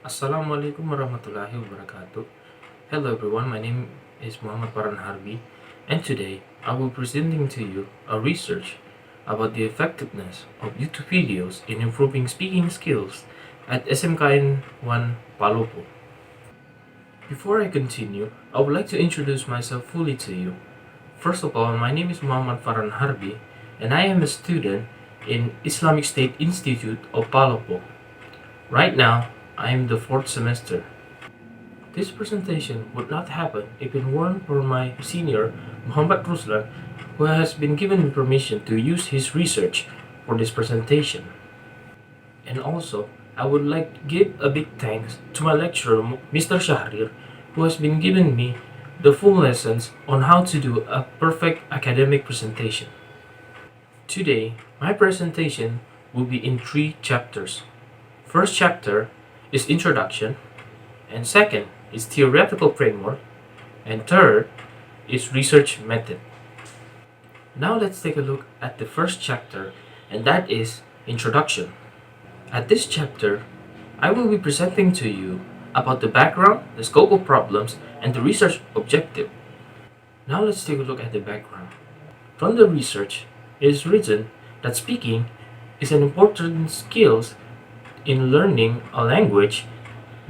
Assalamualaikum warahmatullahi wabarakatuh. Hello everyone, my name is Farhan Harbi, and today I will be presenting to you a research about the effectiveness of YouTube videos in improving speaking skills at SMK in 1 Palopo. Before I continue, I would like to introduce myself fully to you. First of all, my name is Farhan Harbi, and I am a student in Islamic State Institute of Palopo. Right now, I am the 4th semester. This presentation would not happen if it weren't for my senior, Muhammad Ruslan, who has been given me permission to use his research for this presentation. And also, I would like to give a big thanks to my lecturer, Mr. Shahrir, who has been giving me the full lessons on how to do a perfect academic presentation. Today, my presentation will be in 3 chapters. First chapter is Introduction, and second is Theoretical Framework, and third is Research Method. Now let's take a look at the first chapter, and that is Introduction. At this chapter, I will be presenting to you about the background, the scope of problems, and the research objective. Now let's take a look at the background. From the research, it is written that speaking is an important skill in learning a language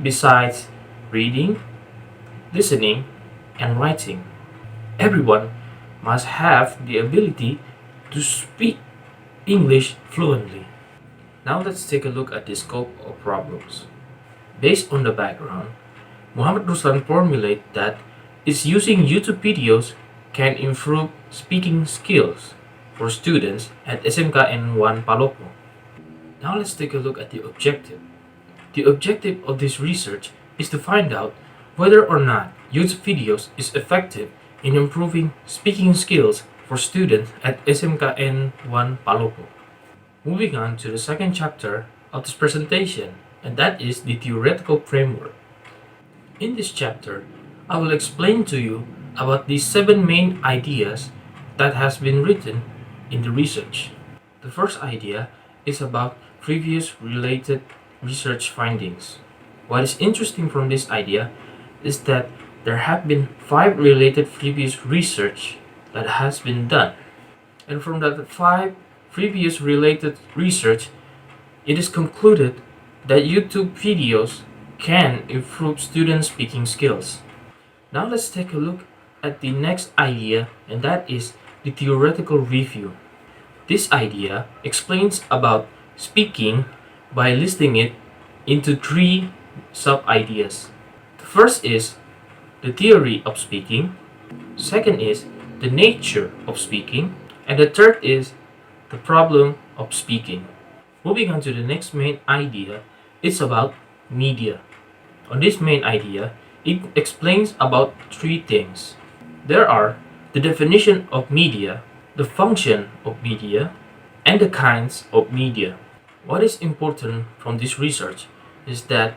besides reading, listening, and writing. Everyone must have the ability to speak English fluently. Now let's take a look at the scope of problems. Based on the background, Muhammad Ruslan formulated that is using YouTube videos can improve speaking skills for students at SMK N1 Palopo. Now let's take a look at the objective. The objective of this research is to find out whether or not YouTube videos is effective in improving speaking skills for students at SMK N1 Palopo. Moving on to the second chapter of this presentation, and that is the theoretical framework. In this chapter, I will explain to you about the 7 main ideas that has been written in the research. The first idea is about previous related research findings. What is interesting from this idea is that there have been 5 related previous research that has been done. And from that 5 previous related research, it is concluded that YouTube videos can improve student speaking skills. Now let's take a look at the next idea, and that is the theoretical review. This idea explains about speaking by listing it into 3 sub-ideas. The first is the theory of speaking, second is the nature of speaking, and the third is the problem of speaking. Moving on to the next main idea, it's about media. On this main idea, it explains about 3 things. There are the definition of media, the function of media, and the kinds of media. What is important from this research is that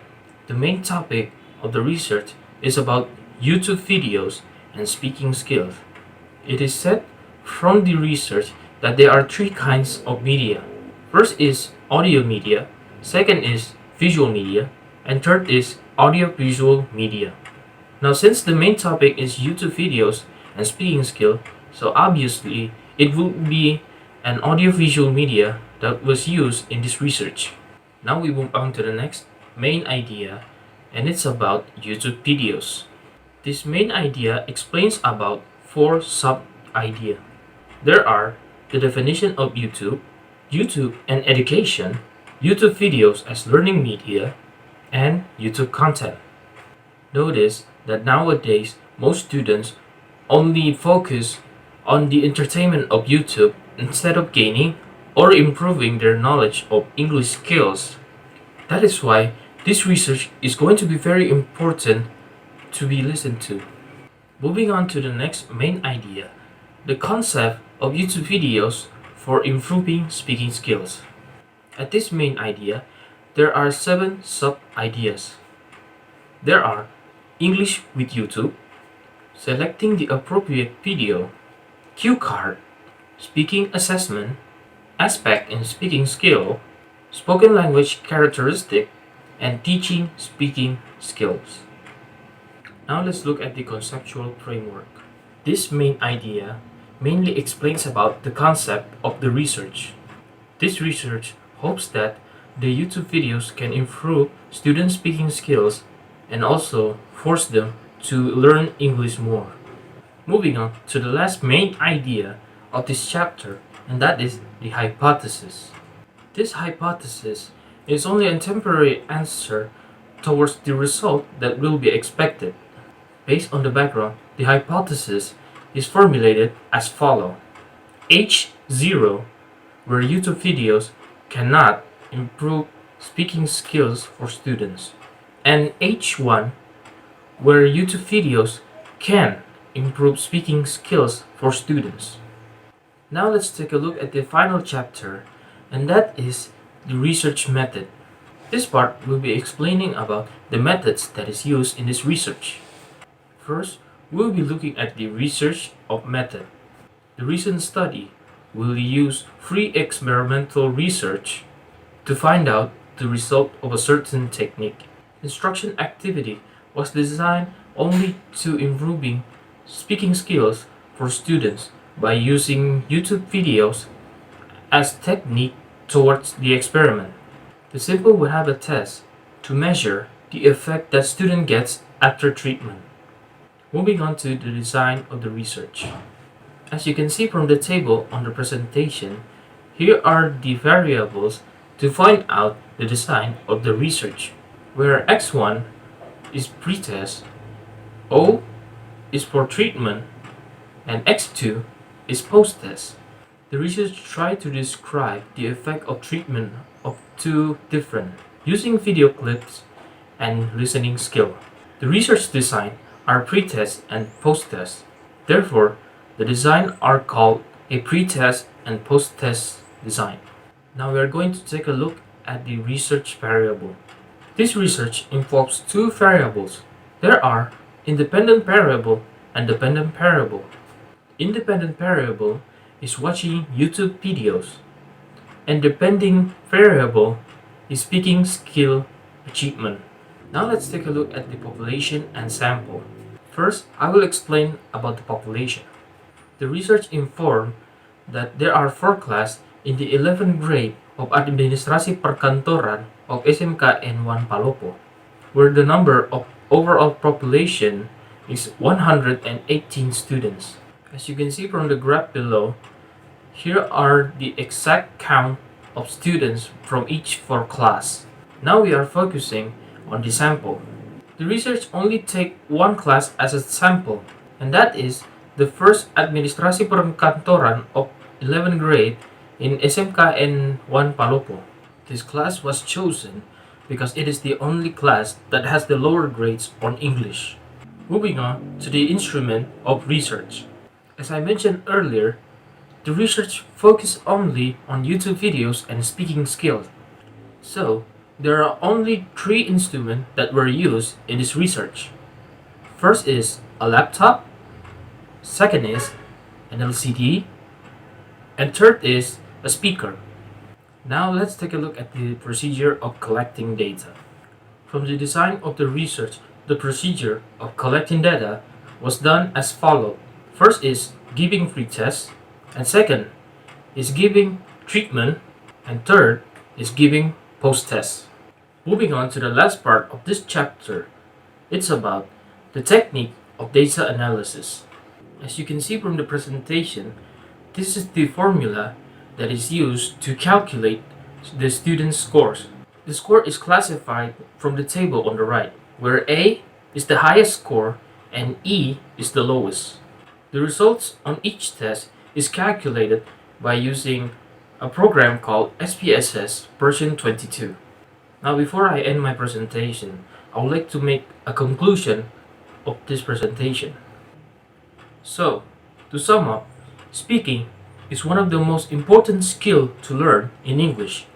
the main topic of the research is about YouTube videos and speaking skills. It is said from the research that there are 3 kinds of media. First is audio media, second is visual media, and third is audio-visual media. Now since the main topic is YouTube videos and speaking skill, so obviously it will be an audio-visual media that was used in this research. Now we move on to the next main idea, and it's about YouTube videos. This main idea explains about 4 sub-ideas. There are the definition of YouTube, YouTube and education, YouTube videos as learning media, and YouTube content. Notice that nowadays most students only focus on the entertainment of YouTube instead of gaining or improving their knowledge of English skills. That is why this research is going to be very important to be listened to. Moving on to the next main idea, the concept of YouTube videos for improving speaking skills. At this main idea, there are 7 sub-ideas. There are English with YouTube, selecting the appropriate video, cue card, speaking assessment, aspect and speaking skill, spoken language characteristic, and teaching speaking skills. Now let's look at the conceptual framework. This main idea mainly explains about the concept of the research. This research hopes that the YouTube videos can improve students' speaking skills and also force them to learn English more. Moving on to the last main idea of this chapter, and that is the hypothesis. This hypothesis is only a temporary answer towards the result that will be expected. Based on the background, the hypothesis is formulated as follows. H0, where YouTube videos cannot improve speaking skills for students, and H1, where YouTube videos can improve speaking skills for students. Now let's take a look at the final chapter, and that is the research method. This part will be explaining about the methods that is used in this research. First, we'll be looking at the research of method. The recent study will use free experimental research to find out the result of a certain technique. Instruction activity was designed only to improving speaking skills for students by using YouTube videos as technique towards the experiment. The sample will have a test to measure the effect that student gets after treatment. Moving on to the design of the research. As you can see from the table on the presentation, here are the variables to find out the design of the research, where X1 is pretest, O is for treatment, and X2 is post-test. The research tried to describe the effect of treatment of two different, using video clips and listening skill. The research design are pre-test and post-test. Therefore, the design are called a pre-test and post-test design. Now we are going to take a look at the research variable. This research involves two variables. There are independent variable and dependent variable. Independent variable is watching YouTube videos, and dependent variable is speaking skill achievement. Now let's take a look at the population and sample. First, I will explain about the population. The research informed that there are 4 classes in the 11th grade of Administrasi Perkantoran of SMK and 1 Palopo, where the number of overall population is 118 students. As you can see from the graph below, here are the exact count of students from each 4 class. Now we are focusing on the sample. The research only take one class as a sample, and that is the first Administrasi Perkantoran of 11th grade in SMK and 1 Palopo. This class was chosen because it is the only class that has the lower grades on English. Moving on to the instrument of research. As I mentioned earlier, the research focused only on YouTube videos and speaking skills. So, there are only 3 instruments that were used in this research. First is a laptop, second is an LCD, and third is a speaker. Now let's take a look at the procedure of collecting data. From the design of the research, the procedure of collecting data was done as follows. First is giving free tests, and second is giving treatment, and third is giving post-test. Moving on to the last part of this chapter, it's about the technique of data analysis. As you can see from the presentation, this is the formula that is used to calculate the student's scores. The score is classified from the table on the right, where A is the highest score and E is the lowest. The results on each test is calculated by using a program called SPSS version 22. Now before I end my presentation, I would like to make a conclusion of this presentation. So, to sum up, speaking is one of the most important skills to learn in English.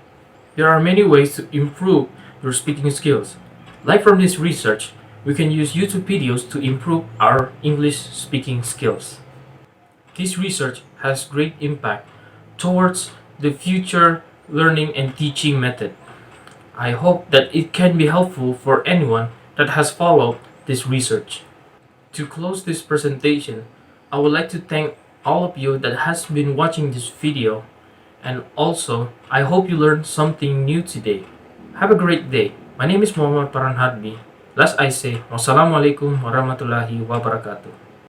There are many ways to improve your speaking skills. Like from this research, we can use YouTube videos to improve our English speaking skills. This research has great impact towards the future learning and teaching method. I hope that it can be helpful for anyone that has followed this research. To close this presentation, I would like to thank all of you that has been watching this video, and also I hope you learned something new today. Have a great day. My name is Muhammad Farhan Harbi. Last I say, wassalamualaikum warahmatullahi wabarakatuh.